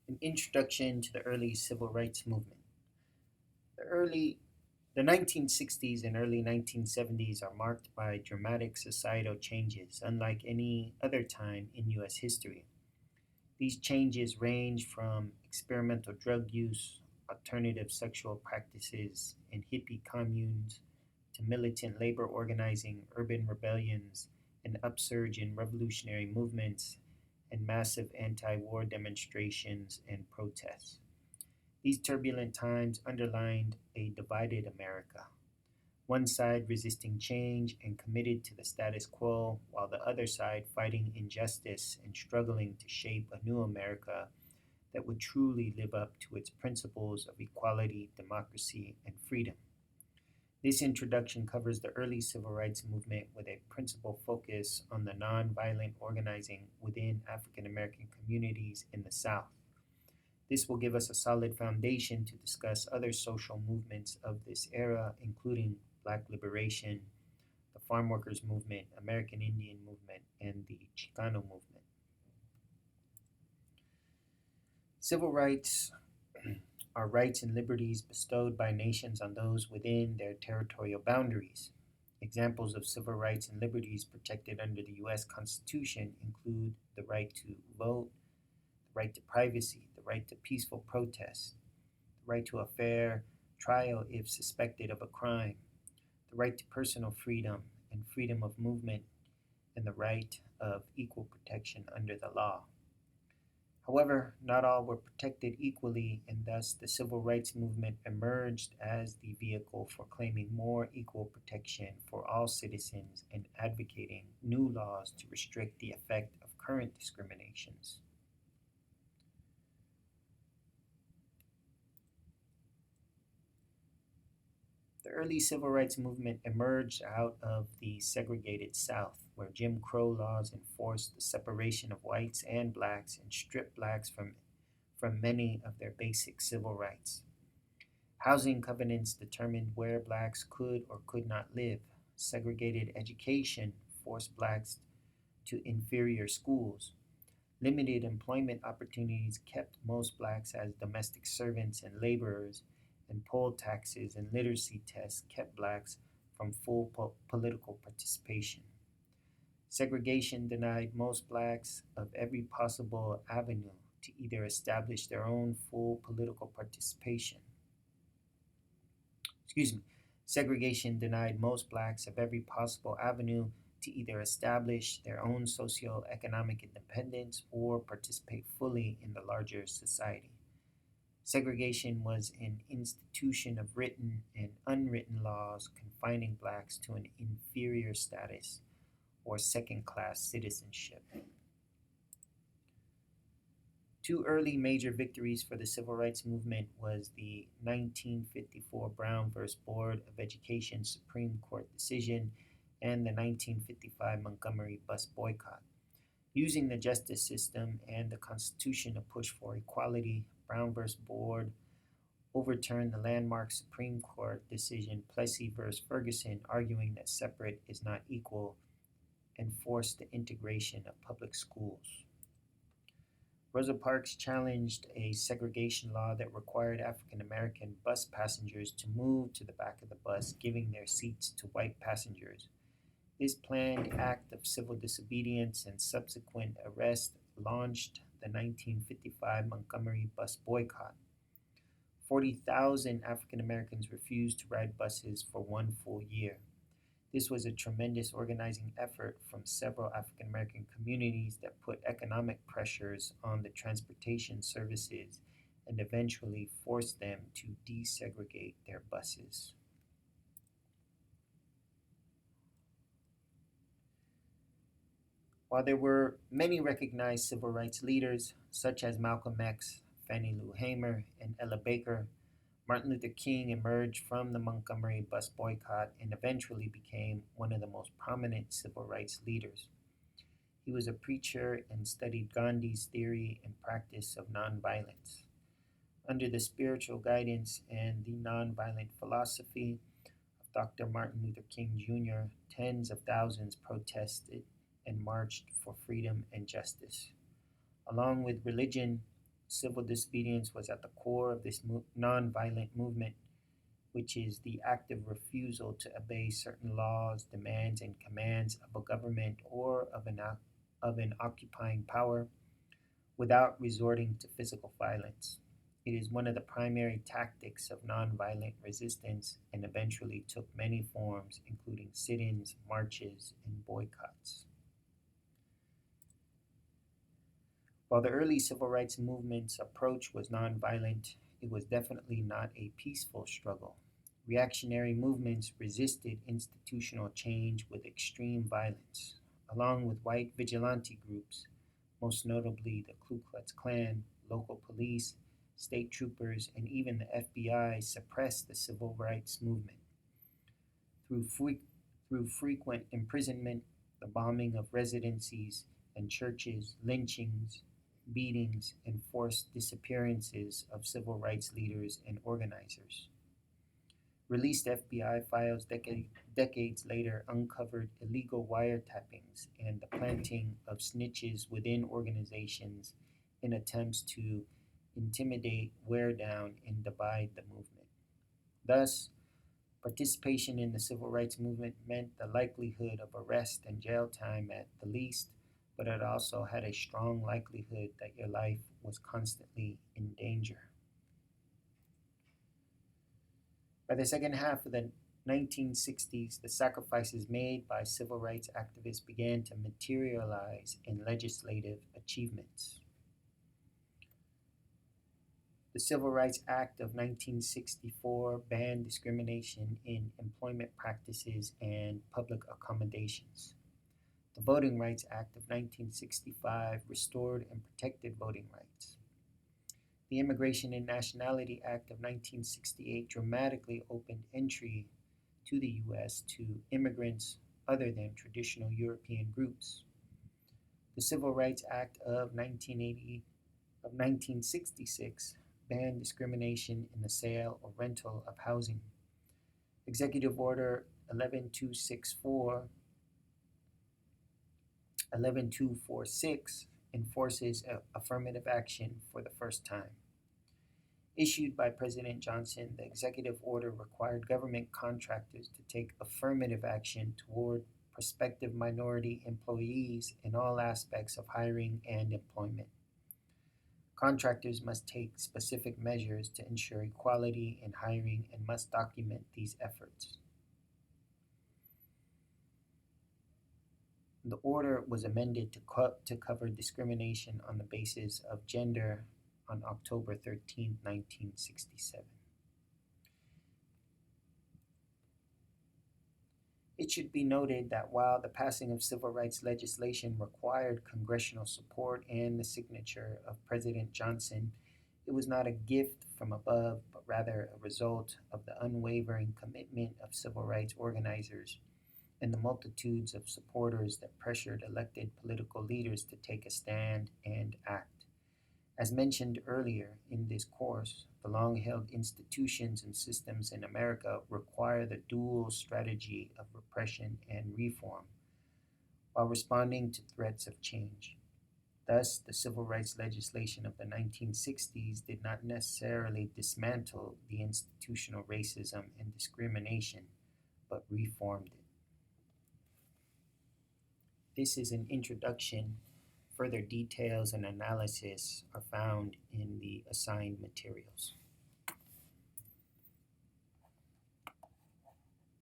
An introduction to the early civil rights movement. The early the 1960s and early 1970s are marked by dramatic societal changes unlike any other time in US history. These changes range from experimental drug use, alternative sexual practices, and hippie communes to militant labor organizing, urban rebellions, an upsurge in revolutionary movements, and massive anti war demonstrations and protests. These turbulent times underlined a divided America, one side resisting change and committed to the status quo, while the other side fighting injustice and struggling to shape a new America that would truly live up to its principles of equality, democracy, and freedom. This introduction covers the early civil rights movement with a principal focus on the nonviolent organizing within African American communities in the South. This will give us a solid foundation to discuss other social movements of this era, including Black liberation, the farm workers movement, American Indian movement, and the Chicano movement. Civil rights are rights and liberties bestowed by nations on those within their territorial boundaries. Examples of civil rights and liberties protected under the U.S. Constitution include the right to vote, the right to privacy, the right to peaceful protest, the right to a fair trial if suspected of a crime, the right to personal freedom and freedom of movement, and the right of equal protection under the law. However, not all were protected equally, and thus the civil rights movement emerged as the vehicle for claiming more equal protection for all citizens and advocating new laws to restrict the effect of current discriminations. The early civil rights movement emerged out of the segregated South, where Jim Crow laws enforced the separation of whites and blacks and stripped blacks from many of their basic civil rights. Housing covenants determined where blacks could or could not live. Segregated education forced blacks to inferior schools. Limited employment opportunities kept most blacks as domestic servants and laborers, and poll taxes and literacy tests kept blacks from full political participation. Segregation denied most blacks of every possible avenue to either establish their own full political participation. Excuse me. Segregation denied most blacks of every possible avenue to either establish their own socio-economic independence or participate fully in the larger society. Segregation was an institution of written and unwritten laws confining blacks to an inferior status or second class citizenship. Two early major victories for the civil rights movement was the 1954 Brown v. Board of Education Supreme Court decision and the 1955 Montgomery bus boycott. Using the justice system and the Constitution to push for equality, Brown v. Board overturned the landmark Supreme Court decision Plessy v. Ferguson, arguing that separate is not equal, and forced the integration of public schools. Rosa Parks challenged a segregation law that required African American bus passengers to move to the back of the bus, giving their seats to white passengers. This planned act of civil disobedience and subsequent arrest launched the 1955 Montgomery bus boycott. 40,000 African Americans refused to ride buses for one full year. This was a tremendous organizing effort from several African American communities that put economic pressures on the transportation services and eventually forced them to desegregate their buses. While there were many recognized civil rights leaders, such as Malcolm X, Fannie Lou Hamer, and Ella Baker, Martin Luther King emerged from the Montgomery bus boycott and eventually became one of the most prominent civil rights leaders. He was a preacher and studied Gandhi's theory and practice of nonviolence. Under the spiritual guidance and the nonviolent philosophy of Dr. Martin Luther King Jr., tens of thousands protested and marched for freedom and justice. Along with religion, Civil disobedience was at the core of this nonviolent movement, which is the active refusal to obey certain laws, demands, and commands of a government or of an occupying power without resorting to physical violence. It is one of the primary tactics of nonviolent resistance and eventually took many forms, including sit ins, marches, and boycotts. While the early civil rights movement's approach was nonviolent, it was definitely not a peaceful struggle. Reactionary movements resisted institutional change with extreme violence, along with white vigilante groups, most notably the Ku Klux Klan, local police, state troopers, and even the FBI suppressed the civil rights movement. Through, fre- Through frequent imprisonment, the bombing of residencies and churches, lynchings, beatings, and forced disappearances of civil rights leaders and organizers. Released FBI files decades later uncovered illegal wiretappings and the planting of snitches within organizations in attempts to intimidate, wear down, and divide the movement. Thus, participation in the civil rights movement meant the likelihood of arrest and jail time at the least, but it also had a strong likelihood that your life was constantly in danger. By the second half of the 1960s, the sacrifices made by civil rights activists began to materialize in legislative achievements. The Civil Rights Act of 1964 banned discrimination in employment practices and public accommodations. The Voting Rights Act of 1965 restored and protected voting rights. The Immigration and Nationality Act of 1968 dramatically opened entry to the U.S. to immigrants other than traditional European groups. The Civil Rights Act of 1966 banned discrimination in the sale or rental of housing. Executive Order 11246 enforces affirmative action for the first time. Issued by President Johnson, the executive order required government contractors to take affirmative action toward prospective minority employees in all aspects of hiring and employment. Contractors must take specific measures to ensure equality in hiring and must document these efforts. The order was amended to cover discrimination on the basis of gender on October 13, 1967. It should be noted that while the passing of civil rights legislation required congressional support and the signature of President Johnson, it was not a gift from above, but rather a result of the unwavering commitment of civil rights organizers and the multitudes of supporters that pressured elected political leaders to take a stand and act. As mentioned earlier in this course, the long-held institutions and systems in America require the dual strategy of repression and reform while responding to threats of change. Thus, the civil rights legislation of the 1960s did not necessarily dismantle the institutional racism and discrimination, but reformed it. This is an introduction. Further details and analysis are found in the assigned materials.